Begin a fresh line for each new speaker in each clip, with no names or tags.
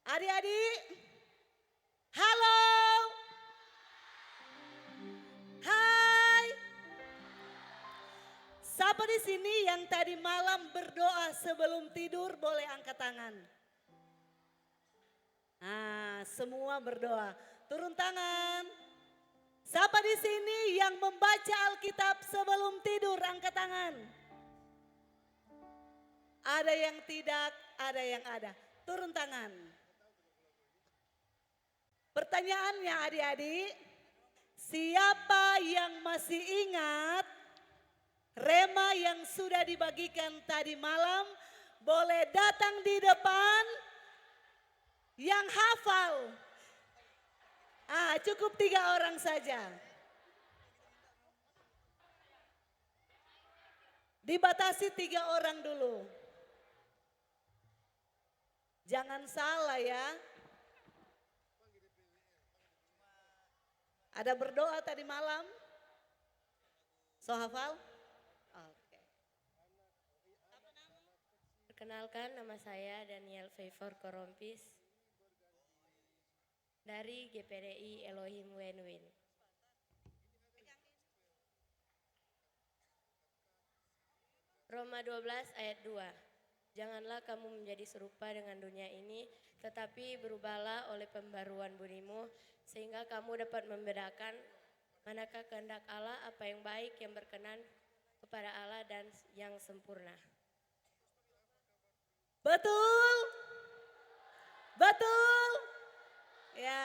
Adik-adik, halo, hai. Siapa di sini yang tadi malam berdoa sebelum tidur boleh angkat tangan. Nah, semua berdoa. Turun tangan. Siapa di sini yang membaca Alkitab sebelum tidur angkat tangan. Ada yang tidak, ada yang ada. Turun tangan. Pertanyaannya adik-adik, siapa yang masih ingat rema yang sudah dibagikan tadi malam boleh datang di depan yang hafal. Cukup 3 orang saja. Dibatasi 3 orang dulu. Jangan salah ya. Ada berdoa tadi malam? So hafal? Oke.
Perkenalkan, nama saya Daniel Favor Korompis dari GPDI Elohim Wenwin. Roma 12 ayat 2. Janganlah kamu menjadi serupa dengan dunia ini, tetapi berubahlah oleh pembaruan budimu, sehingga kamu dapat membedakan manakah kehendak Allah, apa yang baik, yang berkenan kepada Allah, dan yang sempurna.
Betul? Betul? Ya,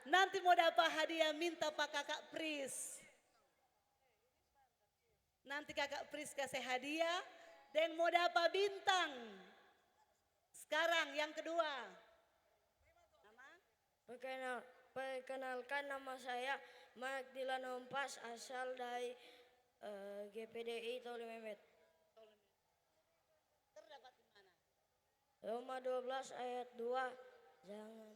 nanti mau dapat hadiah minta Pak Kakak Pris. Nanti Kakak Pris kasih hadiah dan mau dapat bintang. Sekarang yang kedua.
Perkenalkan, nama saya Magdila Nompas, asal dari GPDI Tolimemet.
Terdapat di mana?
Roma 12 ayat 2.
Janganlah.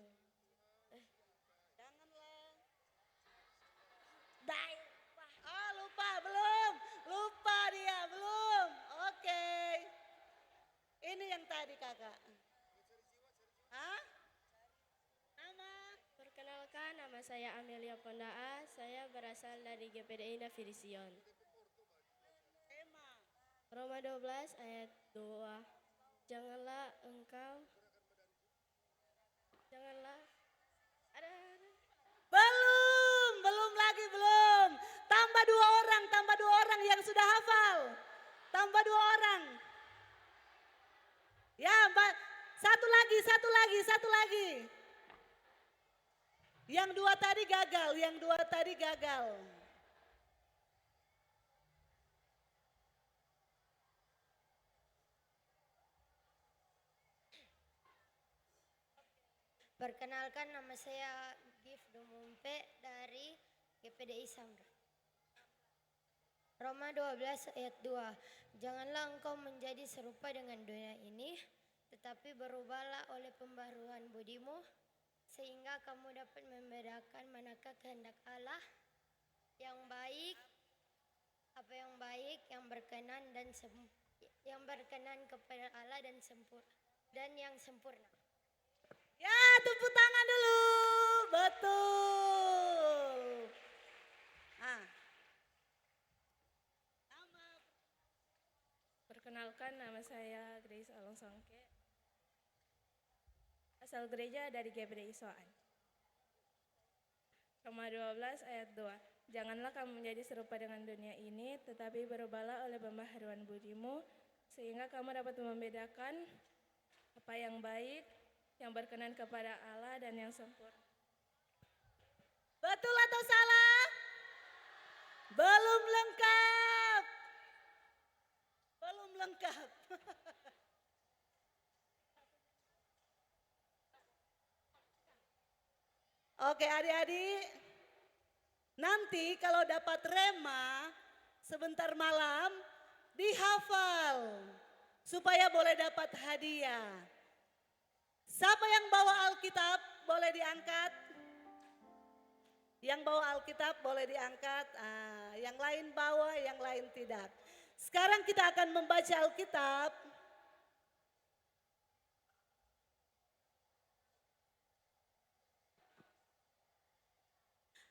Lupa belum? Lupa dia belum. Oke. Ini yang tadi kakak. Hah? Nama?
Perkenalkan, nama saya Amelia Pondaa, saya berasal dari GPDI Navirision.
Tema.
Roma 12 ayat 2. Janganlah ada
Belum lagi belum. Tambah 2 orang yang sudah hafal. Tambah 2 orang. Ya, satu lagi. Yang 2 tadi gagal.
Perkenalkan, nama saya Gif Dumumpe dari GPDI Samra. Roma 12 ayat 2. Janganlah engkau menjadi serupa dengan dunia ini, tetapi berubahlah oleh pembaruan budimu, sehingga kamu dapat membedakan manakah kehendak Allah, yang baik, apa yang baik, yang berkenan kepada Allah dan yang sempurna.
Ya, tepuk tangan dulu. Betul.
Perkenalkan, nama saya Grace Alongsongke, asal gereja dari GPDI Soan. Roma 12 ayat 2. Janganlah kamu menjadi serupa dengan dunia ini, tetapi berubahlah oleh pembaharuan budimu, sehingga kamu dapat membedakan apa yang baik, yang berkenan kepada Allah, dan yang sempurna.
Betul atau salah? Belum lengkap. Oke adik-adik. Nanti kalau dapat rema sebentar malam dihafal. Supaya boleh dapat hadiah. Siapa yang bawa Alkitab boleh diangkat. Yang bawa Alkitab boleh diangkat. Yang lain bawa, yang lain tidak. Sekarang kita akan membaca Alkitab.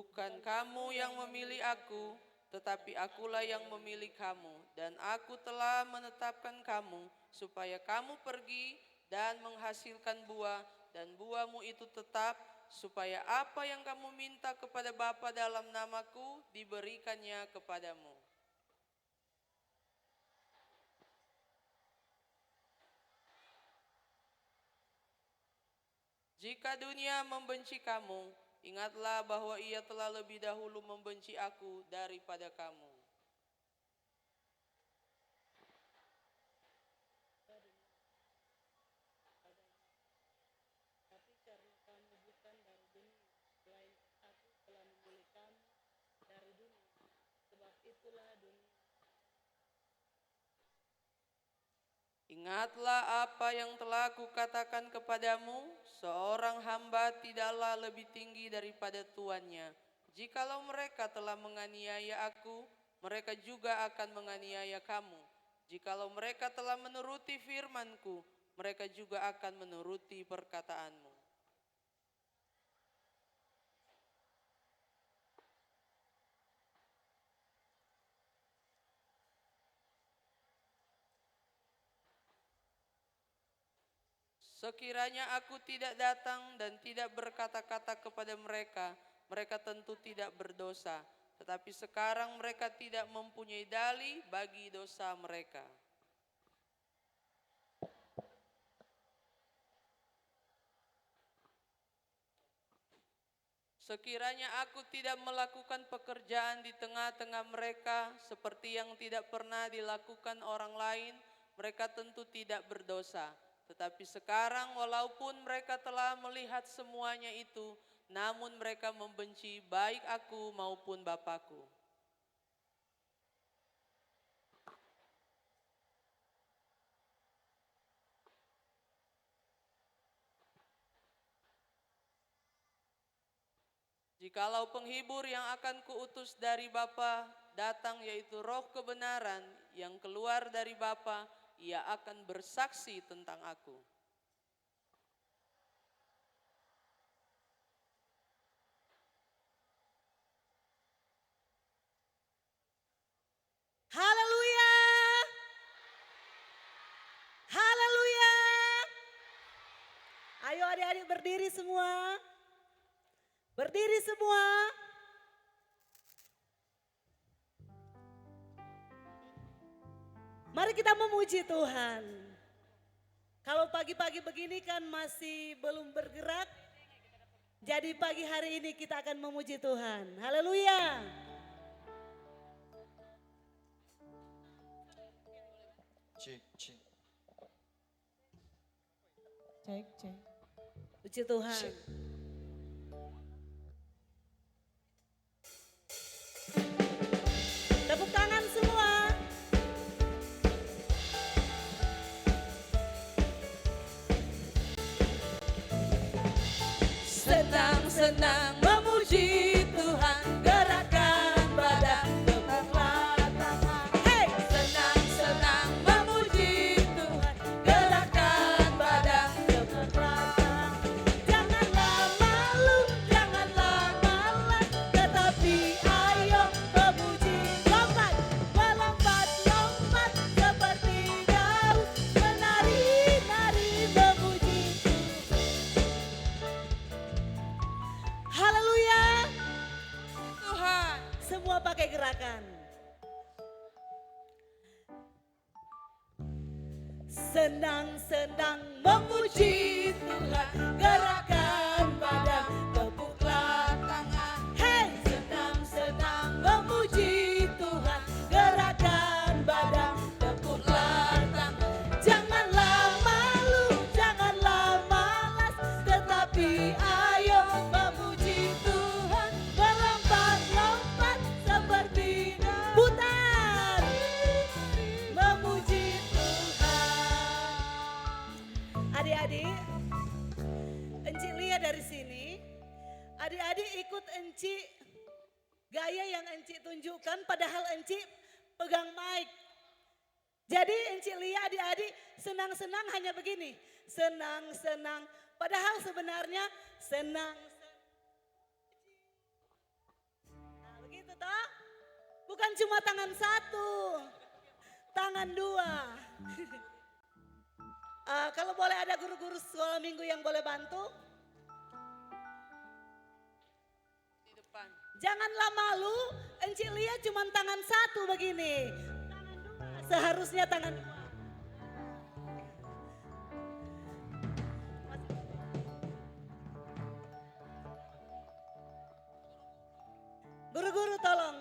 Bukan kamu yang memilih aku, tetapi akulah yang memilih kamu. Dan aku telah menetapkan kamu, supaya kamu pergi dan menghasilkan buah, dan buahmu itu tetap, supaya apa yang kamu minta kepada Bapa dalam namaku, diberikannya kepadamu. Jika dunia membenci kamu, ingatlah bahwa ia telah lebih dahulu membenci aku daripada kamu. Ingatlah apa yang telah kukatakan kepadamu, seorang hamba tidaklah lebih tinggi daripada tuannya. Jikalau mereka telah menganiaya aku, mereka juga akan menganiaya kamu. Jikalau mereka telah menuruti firman-Ku, mereka juga akan menuruti perkataanmu. Sekiranya aku tidak datang dan tidak berkata-kata kepada mereka, mereka tentu tidak berdosa. Tetapi sekarang mereka tidak mempunyai dalih bagi dosa mereka. Sekiranya aku tidak melakukan pekerjaan di tengah-tengah mereka seperti yang tidak pernah dilakukan orang lain, mereka tentu tidak berdosa. Tetapi sekarang walaupun mereka telah melihat semuanya itu, namun mereka membenci baik aku maupun Bapakku. Jikalau penghibur yang akan kuutus dari Bapa datang, yaitu Roh kebenaran yang keluar dari Bapa, ia akan bersaksi tentang aku.
Haleluya. Haleluya. Ayo adik-adik berdiri semua. Berdiri semua. Mari kita memuji Tuhan. Kalau pagi-pagi begini kan masih belum bergerak. Jadi pagi hari ini kita akan memuji Tuhan. Haleluya.
Cek, cek.
Cek, cek. Puji Tuhan. Tepuk tangan semua. Senang-senang memuji Tuhan, gerakan badan tepuklah tangan. Hey! Senang-senang memuji Tuhan, gerakan badan tepuklah tangan. Janganlah malu, janganlah malas, tetapi ayo memuji. Lompat, melompat-lompat seperti Daud, menari-nari memuji Haleluya. Tuhan. Semua pakai gerakan. Senang-senang memuji Tuhan, gerakan badan, tepuklah tangan. Hey! Senang-senang memuji Tuhan, gerakan badan, tepuklah tangan. Janganlah malu, janganlah malas, tetapi ayo memuji Tuhan, melompat-lompat seperti putar, memuji Tuhan. Adik-adik, Encik lihat dari sini, adik-adik ikut Encik gaya yang Encik tunjukkan, padahal Encik pegang mic. Jadi Encik lihat adik-adik senang-senang hanya begini, senang-senang. Padahal sebenarnya senang. Bukan cuma tangan satu, tangan dua. Kalau boleh ada guru-guru sekolah minggu yang boleh bantu.
Di depan.
Janganlah malu, Encik lihat cuma tangan satu begini. Tangan dua, seharusnya tangan dua. Guru-guru tolong.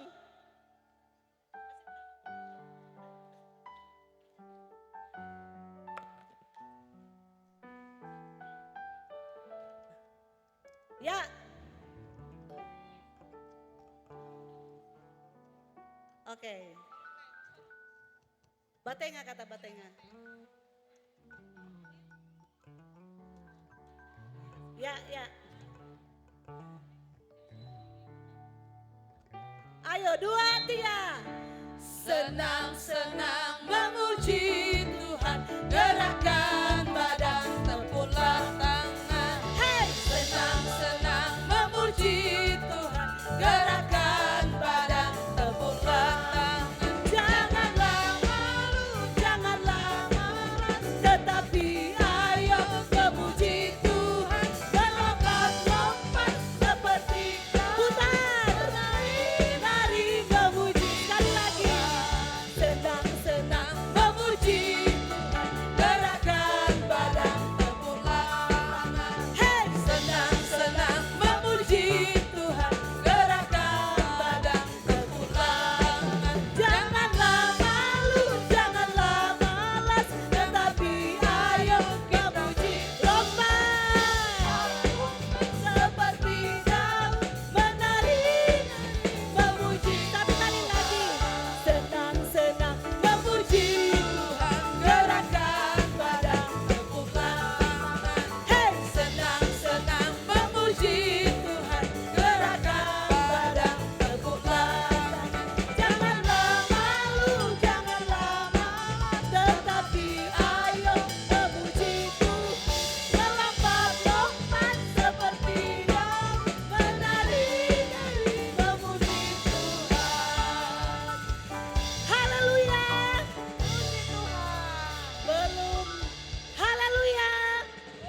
Ya. Oke. Batenga kata batenga. Ya, ya. Ayo 2, 3.
Senang-senang memuji Tuhan, gerakan badan, tepuklah tangan.
Hey!
Senang-senang memuji Tuhan, gerakan badan, tepuklah tangan.
Janganlah malu, janganlah malas, tetapi ayo memuji Tuhan. Melompat-lompat seperti putar, nari memuji. Sekali lagi. Senang-senang memuji Tuhan, gerakan badan.
Tepuklah tangan.
Hey!
Senang-senang memuji Tuhan, gerakan badan, tepuklah tangan.
Janganlah malu, janganlah malas, tetapi ayo memuji. Lompat seperti daun, menari, memuji. Satu kali lagi. Senang-senang memuji
Tuhan, gerakan badan, tepuklah tangan.
Hey!
Senang-senang memuji Tuhan, gerakan badan, tepuklah tangan.
Janganlah malu, janganlah malas, tetapi ayo memuji Tuhan. Melompat-lompat seperti daun, menari-nari memuji Tuhan. Haleluya. Puji Tuhan. Belum. Haleluya.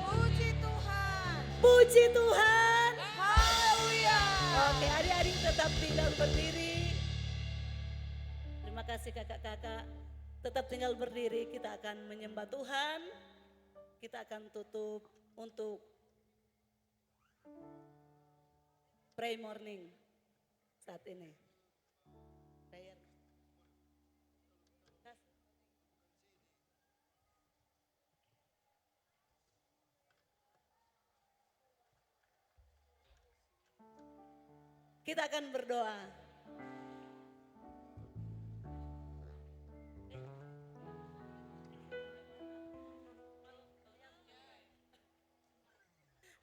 Puji Tuhan,
Puji Tuhan.
haleluya.
Oke, adik-adik tetap tinggal berdiri. Terima kasih kakak-kakak. Tetap tinggal berdiri, kita akan menyembah Tuhan. Kita akan tutup untuk pray morning saat ini. Prayer. Kita akan berdoa.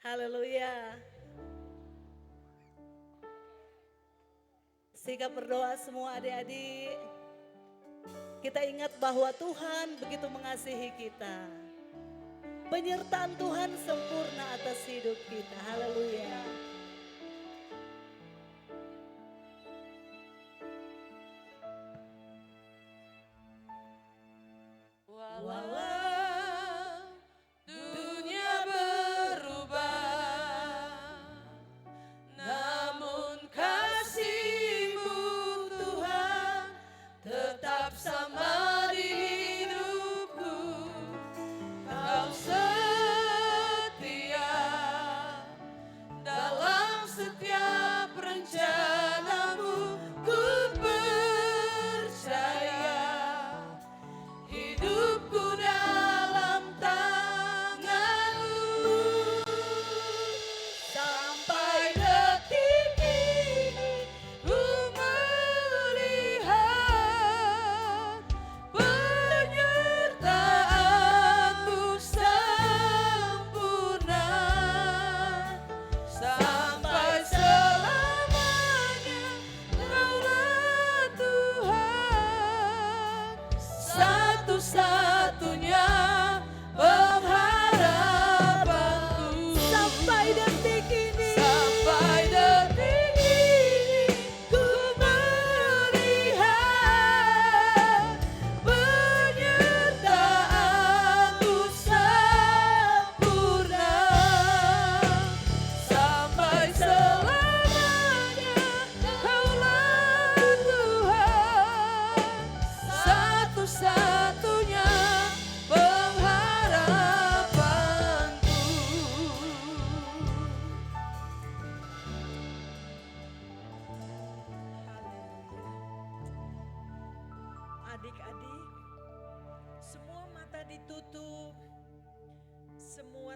Haleluya. Sikap berdoa semua adik-adik. Kita ingat bahwa Tuhan begitu mengasihi kita. Penyertaan Tuhan sempurna atas hidup kita. Haleluya.
Walau dunia berubah, namun kasih-Mu Tuhan tetap sama di hidupku. Kau setia dalam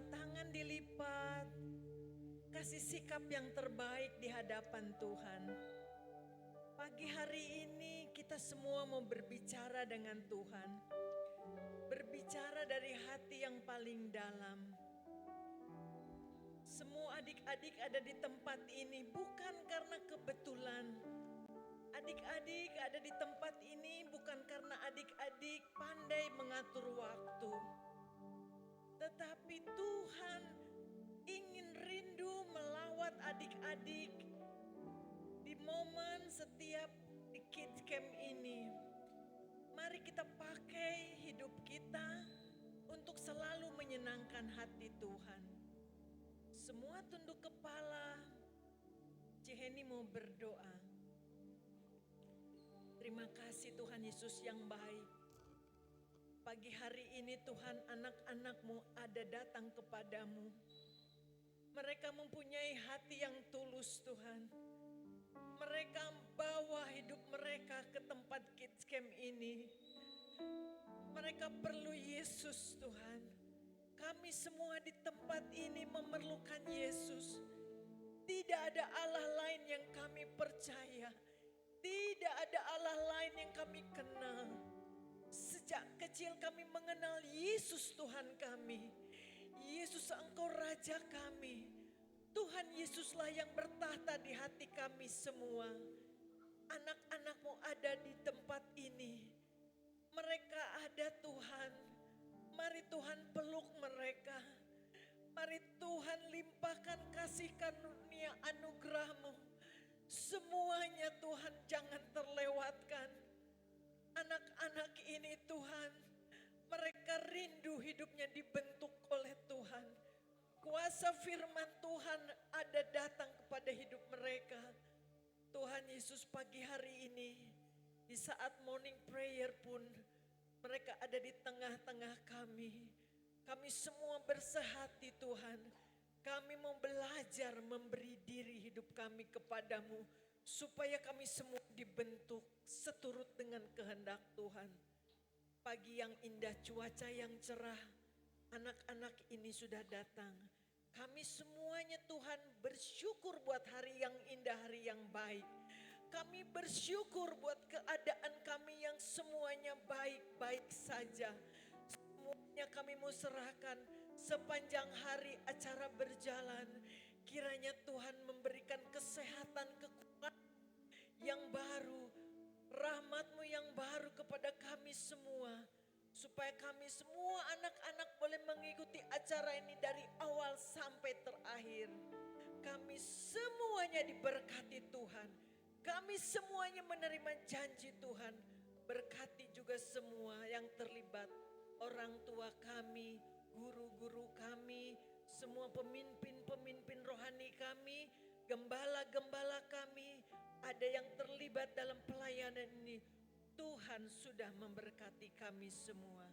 tangan dilipat, kasih sikap yang terbaik di hadapan Tuhan. Pagi hari ini kita semua mau berbicara dengan Tuhan. Berbicara dari hati yang paling dalam. Semua adik-adik ada di tempat ini bukan karena kebetulan. Adik-adik ada di tempat ini bukan karena adik-adik pandai mengatur waktu. Tetapi Tuhan ingin rindu melawat adik-adik di momen setiap di Kids Camp ini. Mari kita pakai hidup kita untuk selalu menyenangkan hati Tuhan. Semua tunduk kepala, Ciheni mau berdoa. Terima kasih Tuhan Yesus yang baik. Pagi hari ini Tuhan, anak-anak-Mu ada datang kepadamu. Mereka mempunyai hati yang tulus Tuhan. Mereka bawa hidup mereka ke tempat Kids Camp ini. Mereka perlu Yesus Tuhan. Kami semua di tempat ini memerlukan Yesus. Tidak ada Allah lain yang kami percaya. Tidak ada Allah lain yang kami kenal. Sejak kecil kami mengenal Yesus Tuhan kami. Yesus Engkau Raja kami. Tuhan Yesuslah yang bertahta di hati kami semua. Anak-anak-Mu ada di tempat ini. Mereka ada Tuhan. Mari Tuhan peluk mereka. Mari Tuhan limpahkan kasih karunia anugerah-Mu. Semuanya Tuhan jangan terlewatkan. Anak-anak ini Tuhan, mereka rindu hidupnya dibentuk oleh Tuhan. Kuasa firman Tuhan ada datang kepada hidup mereka. Tuhan Yesus pagi hari ini, di saat morning prayer pun, mereka ada di tengah-tengah kami. Kami semua bersehati Tuhan. Kami mau belajar memberi diri hidup kami kepadamu. Supaya kami semua dibentuk seturut dengan kehendak Tuhan. Pagi yang indah, cuaca yang cerah. Anak-anak ini sudah datang. Kami semuanya Tuhan bersyukur buat hari yang indah, hari yang baik. Kami bersyukur buat keadaan kami yang semuanya baik-baik saja. Semuanya kami mau serahkan sepanjang hari acara berjalan. Kiranya Tuhan memberikan kesehatan, kekuatan yang baru. Rahmat-Mu yang baru kepada kami semua. Supaya kami semua anak-anak boleh mengikuti acara ini dari awal sampai terakhir. Kami semuanya diberkati Tuhan. Kami semuanya menerima janji Tuhan. Berkati juga semua yang terlibat. Orang tua kami, guru-guru kami, semua pemimpin-pemimpin rohani kami, gembala-gembala kami, ada yang terlibat dalam pelayanan ini. Tuhan sudah memberkati kami semua.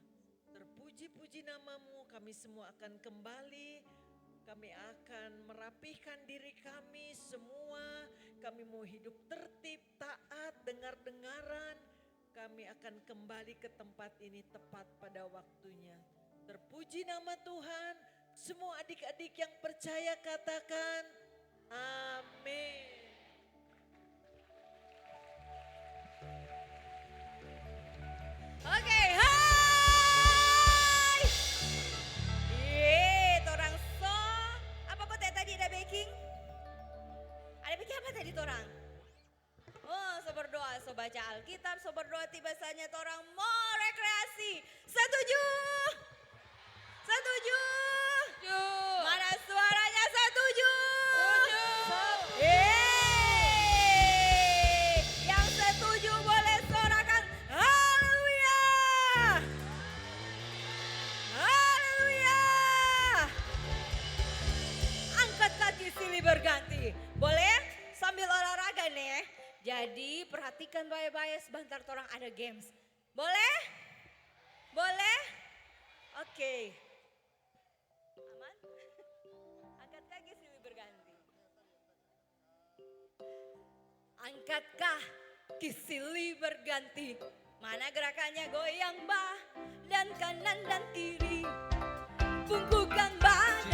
Terpuji-puji nama-Mu, kami semua akan kembali. Kami akan merapihkan diri kami semua. Kami mau hidup tertib, taat, dengar-dengaran. Kami akan kembali ke tempat ini tepat pada waktunya. Terpuji nama Tuhan. Semua adik-adik yang percaya katakan amin.
Oke, hai. Ye, torang so. Apa kok tadi ada baking? Ada baking apa tadi torang? Oh, so berdoa, so baca Alkitab, so berdoa tiba saatnya torang mau rekreasi. Setuju? Setuju? Setuju. Mana suaranya setuju? Setuju. Yang setuju boleh sorakan haleluya. Haleluya. Angkat kaki silih berganti. Boleh? Sambil olahraga nih. Jadi perhatikan baik-baik sebentar orang ada games. Boleh? Boleh? Oke. Aman? Angkat kaki silih berganti. Angkat kaki silih berganti. Mana gerakannya goyang bah dan kanan dan kiri. Bungkukkan badan.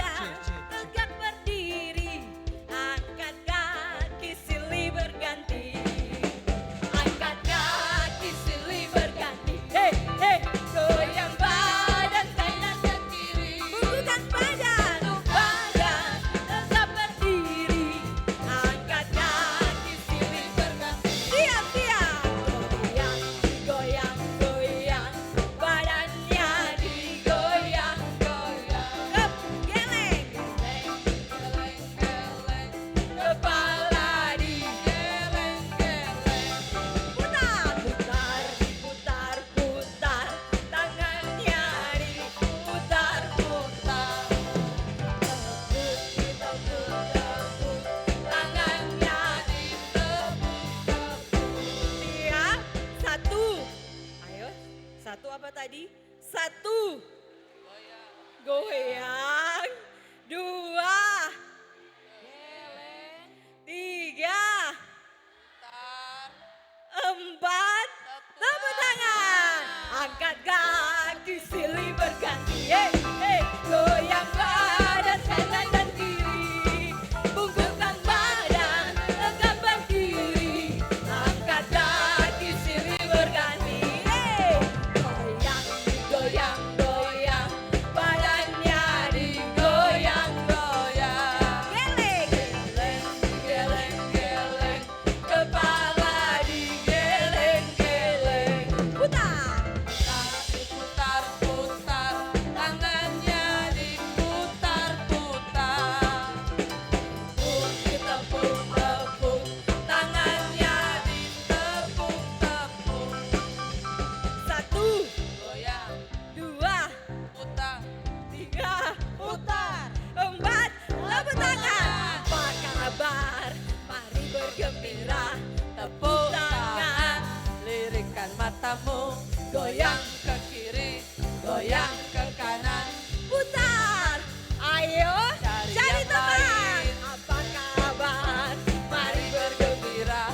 goyang ke kiri, goyang ke kanan.
Putar. Ayo, cari
yang
teman.
lain.
Apa kabar?
Mari bergembira,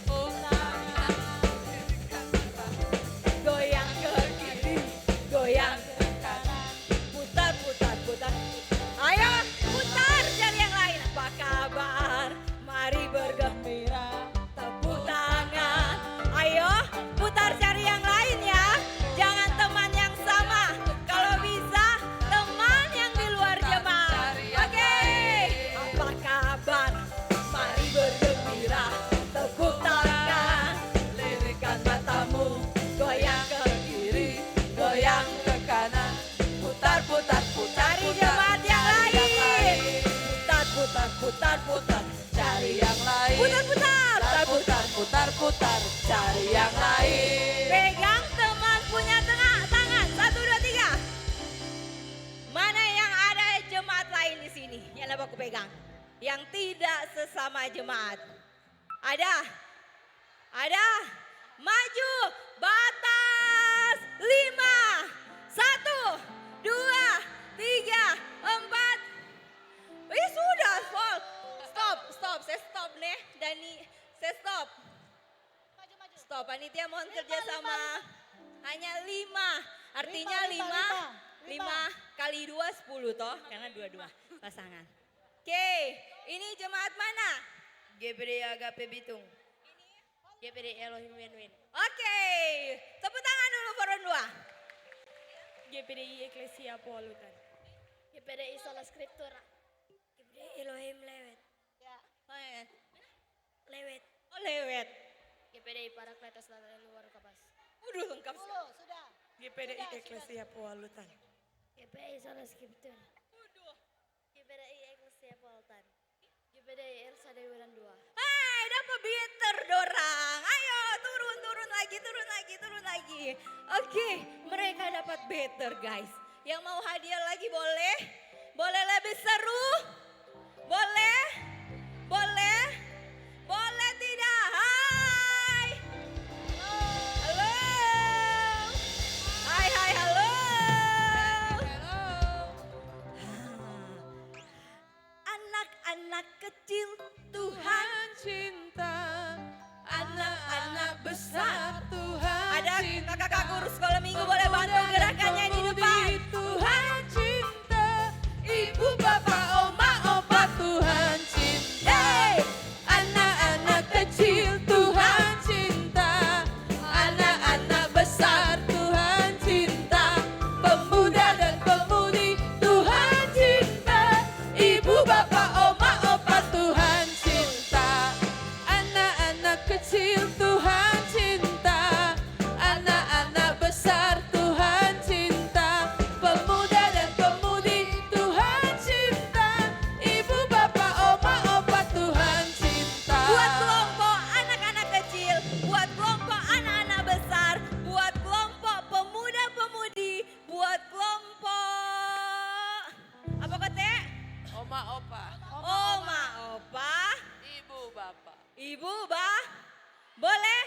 putar.
Goyang ke kiri, goyang ke kanan. Putar, putar, putar. Ayo, putar cari yang lain. Apa kabar? Mari bergembira. Tepuk tangan. Ayo, putar cari yang lain ya. Jangan teman yang sama. Kalau bisa, teman yang di luar jemaah. Oke. Apa kabar? Mari bergembira. Tepuk tangan.
Lirikan matamu,
Goyang ke
kiri, goyang ke kanan. Putar, putar, putar,
cari
putar.
jemaat yang
Cari
lain. Putar, putar, putar, putar.
Cari yang lain.
Putar, putar.
Putar, putar, putar, putar. Cari yang lain.
Pegang teman punya tengah tangan. 1, 2, 3. Mana yang ada jemaat lain di sini? Yang dapat aku pegang. Yang tidak sesama jemaat. Ada? Ada? Maju. Batas 5. 1, 2, 3, 4. Sudah. Stop. Stop. Saya stop nih. Dani, saya stop. Stop, panitia mohon kerja sama. Hanya 5. Artinya 5 kali 2 10 toh. Karena 2-2 pasangan. Oke, ini jemaat mana?
GPD Agape Bitung. GPD Elohim Win-Win.
Oke, tepuk tangan dulu forum 2.
GPDI Eklesia Polutan.
GPD Sola Scriptura. GPD Elohim Lewet. Lewet.
Oh lewet.
GPD Parakletos dan luar kapas.
Udah lengkap sekali.
GPDI Eklesia Polutan.
GPD Sola Scriptura. GPD Eklesia Poltan. GPD Elsa Dewi 2.
Hai, dapat bitter dorang. Ayo turun lagi. Oke, mereka dapat better guys. Yang mau hadiah lagi boleh? Boleh lebih seru? Boleh? Boleh? Boleh tidak? Hai. Halo. Hai, halo. Anak-anak kecil Tuhan
cinta,
anak-anak besar.
Tuhan
Ada kakak-kakak guru sekolah minggu boleh bantu gerakannya di depan.
Tuhan cinta, ibu bapak oma opa Tuhan cinta.
Hey!
Anak-anak kecil Tuhan cinta, anak-anak besar Tuhan cinta, pemuda dan pemudi Tuhan cinta, ibu bapak oma opa Tuhan cinta. Anak-anak kecil Tuhan cinta, anak-anak besar Tuhan cinta, pemuda dan pemudi Tuhan cinta, ibu bapak oma opa Tuhan cinta.
Buat kelompok anak-anak kecil, buat kelompok anak-anak besar, buat kelompok pemuda-pemudi, buat kelompok apa kote?
Oma opa,
Oma, opa,
ibu bapak.
ibu, bah, boleh?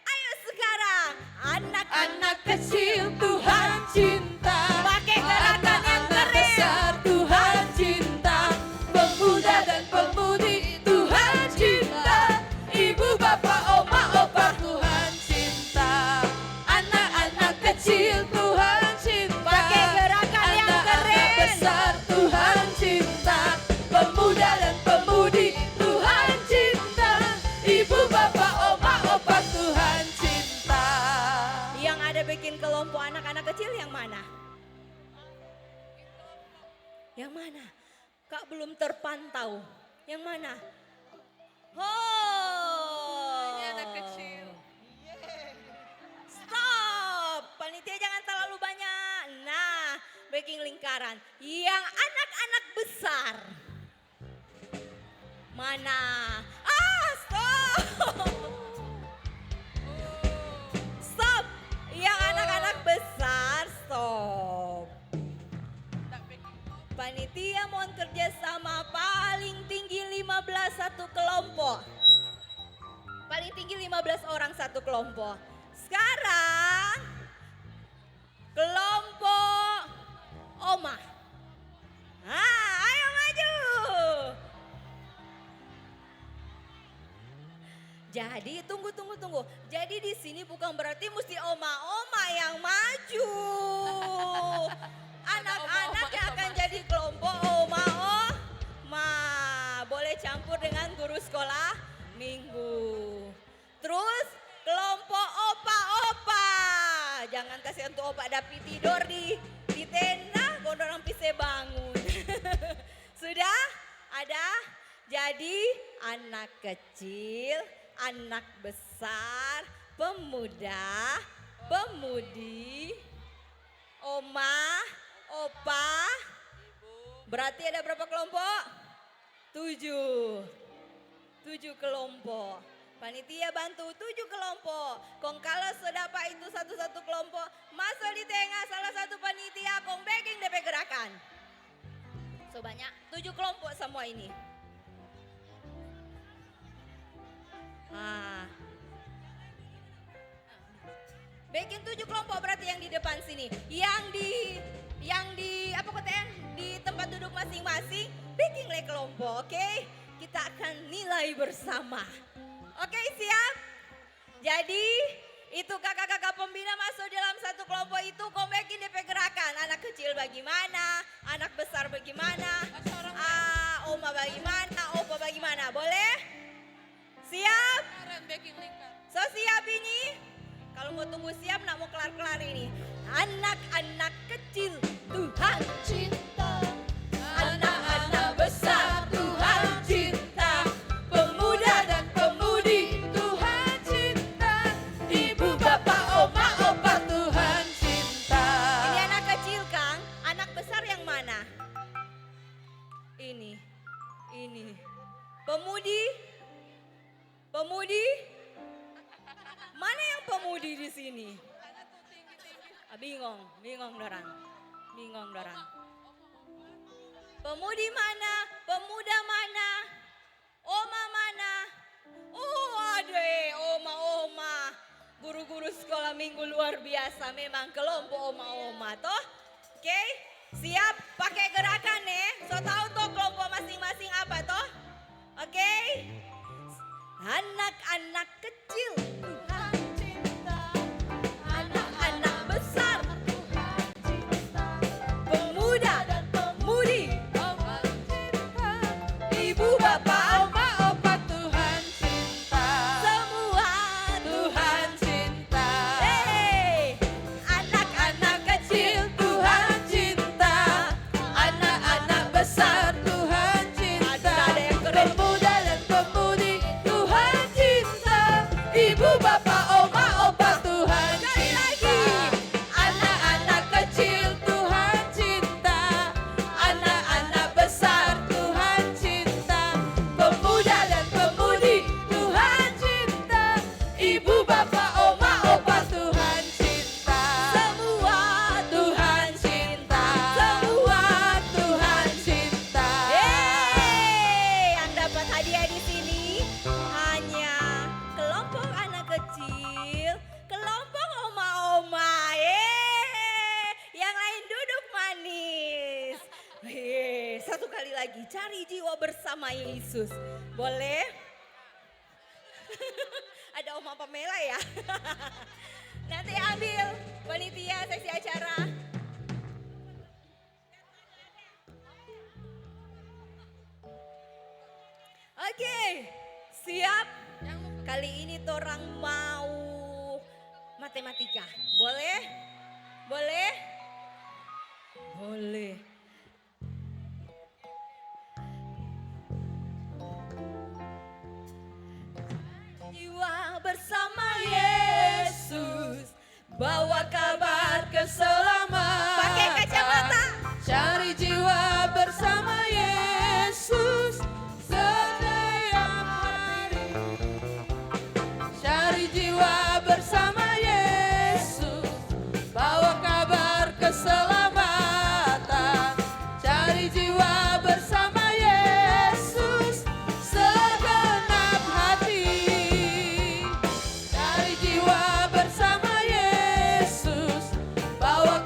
Ayo sekarang,
Anak kecil Tuhan cinta,
Pakai gerakan yang
anak-anak
keren.
besar Tuhan cinta, pemuda dan pemudi Tuhan cinta, ibu bapak oma opa Tuhan cinta. Anak-anak kecil Tuhan cinta,
Pakai gerakan yang
anak-anak
keren.
besar Tuhan cinta, pemuda dan pemudi Tuhan cinta, ibu bapak oma opa Tuhan cinta.
yang ada bikin kelompok anak-anak kecil yang mana? Yang mana? Kak belum terpantau. Yang mana? Oh.
Ini anak kecil.
Stop. Panitia jangan terlalu banyak. Nah, backing lingkaran. Yang anak-anak besar. Mana? Stop. Stop. Yang anak-anak besar, stop. Panitia mohon kerjasama paling tinggi 15 satu kelompok. Paling tinggi 15 orang satu kelompok. Sekarang kelompok Oma. Ayo maju. Jadi tunggu. Jadi di sini bukan berarti mesti oma-oma yang maju. Anak-anak yang akan jadi kelompok oma. Boleh campur dengan guru sekolah minggu. Terus kelompok opa-opa. Jangan kasih untuk opa dapi tidur di tenda, gondorang pise bangun. Sudah ada? Jadi anak kecil, anak besar, pemuda, pemudi, oma, opa. Berarti ada berapa kelompok? 7 kelompok. Panitia bantu 7 kelompok. Kong kalau sedapa itu satu-satu kelompok, masuk di tengah salah satu panitia, kong backing DP gerakan. So banyak 7 kelompok semua ini. Backing 7 kelompok berarti yang di depan sini. Yang di apa kota di tempat duduk masing-masing, backing le kelompok, oke? Kita akan nilai bersama. Oke, siap? Jadi itu kakak-kakak pembina masuk dalam satu kelompok itu, kombekin DP gerakan. Anak kecil bagaimana, anak besar bagaimana, oma bagaimana, opa bagaimana, boleh? Siap? So siap ini? Kalau mau tunggu siap, nak mau kelar-kelar ini. Anak-anak kecil Tuhan cinta, anak-anak besar Tuhan cinta, pemuda dan pemudi Tuhan cinta, ibu bapak oma opa Tuhan cinta. Ini anak kecil Kang, anak besar yang mana? Ini. Pemudi? Mana yang pemudi di sini? Bingung dorang. Pemudi mana? Pemuda mana? Oma mana? Oh adek, oma. Guru-guru sekolah minggu luar biasa, memang kelompok oma-oma toh. Oke, siap pakai gerakan nih. So tahu toh kelompok masing-masing apa toh? Oke. Anak-anak kecil Tuhan cinta, anak-anak besar Tuhan cinta, pemuda dan pemudi Tuhan cinta, ibu bapak oma opa Tuhan cinta, semua Tuhan cinta. Anak-anak kecil Tuhan cinta, anak-anak besar Tuhan cinta, pemuda dan pemudi Tuhan cinta, ibu bapak oma opa Tuhan cinta. Anak-anak kecil Tuhan cinta, anak-anak besar Tuhan cinta, pemuda dan pemudi Tuhan cinta, ibu bapak oma opa Tuhan cinta, semua Tuhan cinta, semua Tuhan cinta. Yang dapat hadiah di sini hanya kelompok anak kecil, kelompok oma-oma. Yang lain duduk manis. Satu kali lagi, cari jiwa bersama Yesus. Boleh? Ada Oma Pamela ya? Nanti ambil panitia seksi acara. Oke, siap? Kali ini torang mau matematika. Boleh? Boleh? Boleh. Jiwa bersama Yesus, bawa kabar keselamatan. Pakai kacamata. Cari jiwa bersama Yesus setiap hari. Cari jiwa bersama Yesus, bawa kabar keselamatan. Cari jiwa bersama Yesus segenap hati. Cari jiwa bersama Yesus, bawa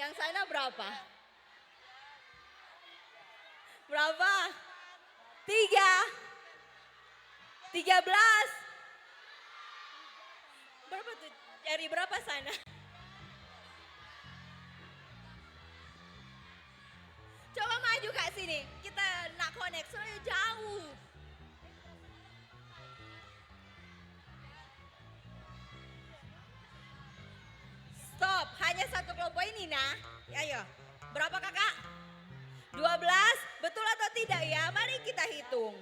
Yang sana berapa? Berapa? 13. Berapa tuh? Dari berapa sana? Coba maju Kak sini. Kita nak connect soalnya jauh. Stop, hanya satu kelompok ini nah. Ayo, berapa kakak? 12, betul atau tidak ya? Mari kita hitung.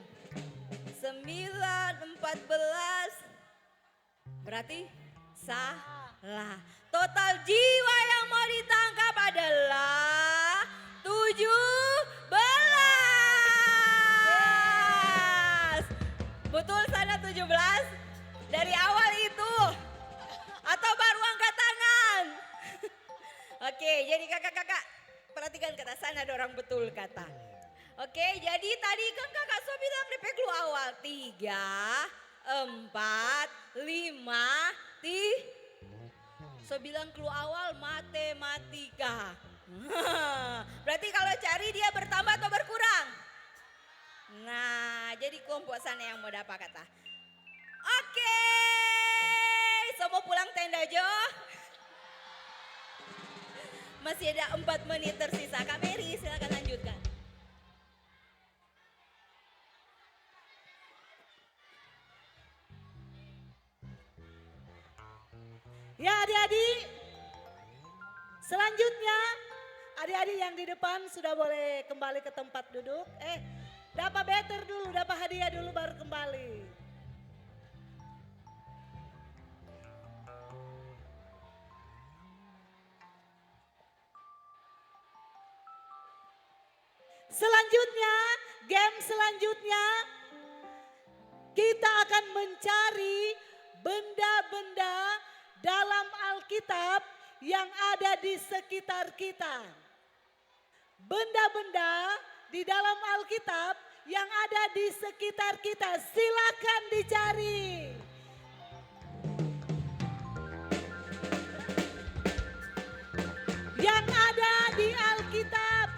9, 14, berarti salah. Total jiwa yang mau ditangkap adalah 17. Betul sana 17? Dari awal itu? Atau baru angkat tangan? Oke, jadi kakak-kakak perhatikan kata sana ada orang betul kata. Oke, jadi tadi kan kakak So bilang DP clue awal 3, 4, 5, So bilang clue awal matematika. Berarti kalau cari dia bertambah atau berkurang? Nah, jadi kelompok sana yang mau dapat kata. Oke, semua pulang tenda Jo. Masih ada 4 menit tersisa. Kak Mary silakan lanjutkan.
Ya adik-adik, selanjutnya adik-adik yang di depan sudah boleh kembali ke tempat duduk. Dapat better dulu, dapat hadiah dulu baru kembali. Selanjutnya, game selanjutnya kita akan mencari benda-benda dalam Alkitab yang ada di sekitar kita. Benda-benda di dalam Alkitab yang ada di sekitar kita, silakan dicari. Yang ada di Alkitab.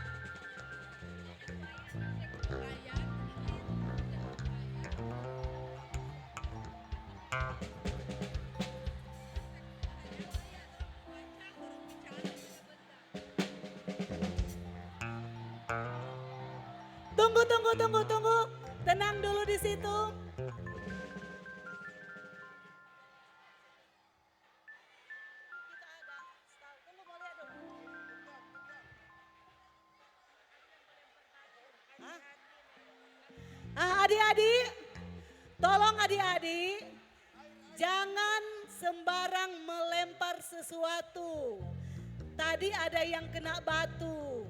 Tunggu. Tenang dulu di situ. Adik-adik, tolong adik-adik, jangan sembarang melempar sesuatu. Tadi ada yang kena batu.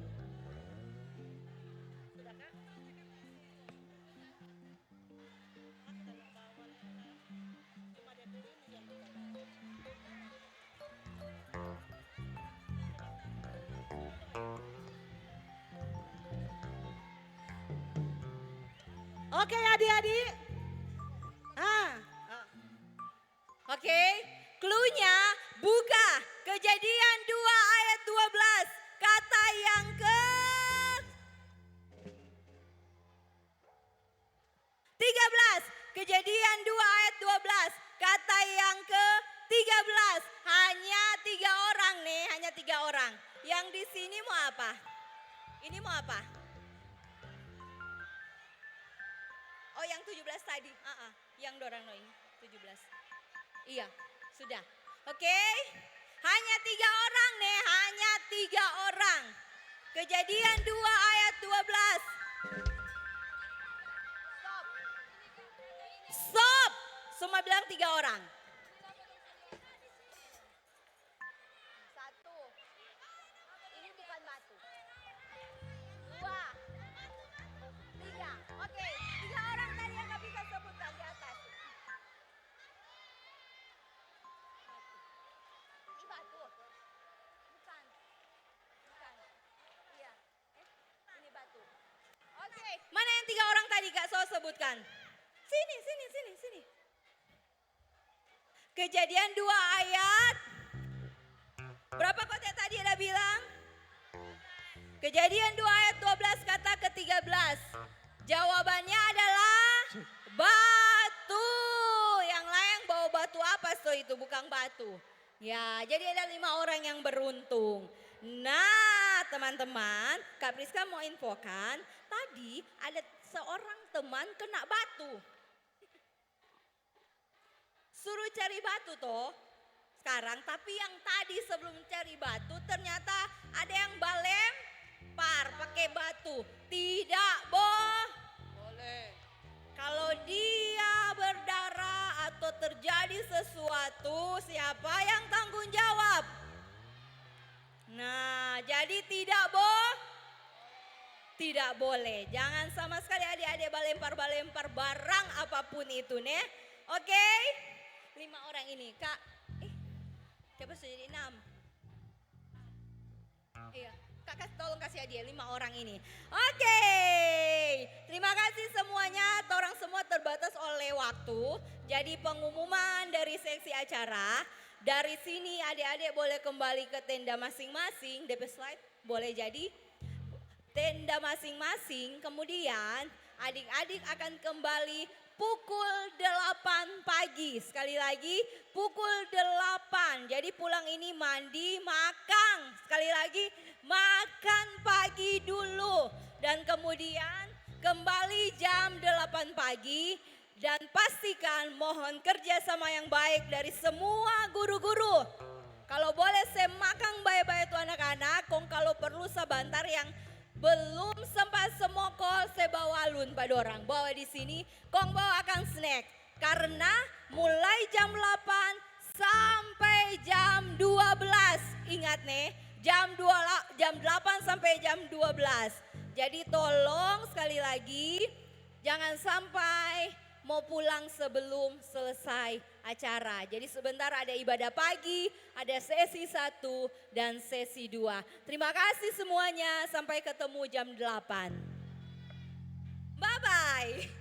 Oke adik-adik.
Oke, clue-nya buka Kejadian 2 ayat 12. Kata yang ke 13. Kejadian 2 ayat 12. Kata yang ke 13. Hanya 3 orang nih, hanya 3 orang. Yang di sini mau apa? Ini mau apa? Oh yang 17 tadi, yang dorang ini 17. Iya, sudah. Oke, hanya 3 orang nih, hanya 3 orang. Kejadian 2 ayat 12. Stop. Semua bilang 3 orang. 1. Ini bukan batu. 2. 3. Oke, 3 orang tadi yang gak bisa sebutkan di atas. Ini batu. Bukan. Iya. Ini batu. Oke, mana yang 3 orang tadi Kak So sebutkan? Sini. Kejadian 2 ayat. Berapa kota tadi ada bilang? Kejadian 2 ayat 12 kata ke-13. Jawabannya adalah batu. Yang lain bawa batu apa so itu? Bukan batu. Ya, jadi ada 5 orang yang beruntung. Nah, teman-teman, Kak Priska mau infokan, tadi ada seorang teman kena batu. Suruh cari batu toh sekarang, tapi yang tadi sebelum cari batu ternyata ada yang balempar pakai batu. Tidak
Boleh.
Kalau dia berdarah atau terjadi sesuatu, siapa yang tanggung jawab? Nah, jadi tidak boleh. Jangan sama sekali adik-adik balempar-balempar barang apapun itu, nih. Oke? 5 orang ini, Kak. Coba sudah jadi 6. Iya, Kak tolong kasih hadiah 5 orang ini. Oke. Terima kasih semuanya. Orang semua terbatas oleh waktu. Jadi pengumuman dari seksi acara. Dari sini adik-adik boleh kembali ke tenda masing-masing. DP slide boleh jadi. Tenda masing-masing. Kemudian adik-adik akan kembali pukul 8 pagi. Sekali lagi pukul 8. Jadi pulang ini mandi, makan. Sekali lagi makan pagi dulu. Dan kemudian kembali jam 8 pagi. Dan pastikan mohon kerjasama yang baik dari semua guru-guru. Kalau boleh saya makan baik-baik tuh anak-anak. Kong kalau perlu sebentar yang belum sempat semokol, saya bawa alun pada orang. Bawa di sini, kong bawa akan snack. Karena mulai jam 8 sampai jam 12. Ingat nih, jam 8 sampai jam 12. Jadi tolong sekali lagi, jangan sampai mau pulang sebelum selesai acara. Jadi sebentar ada ibadah pagi, ada sesi 1 dan sesi 2. Terima kasih semuanya, sampai ketemu jam 8. Bye-bye.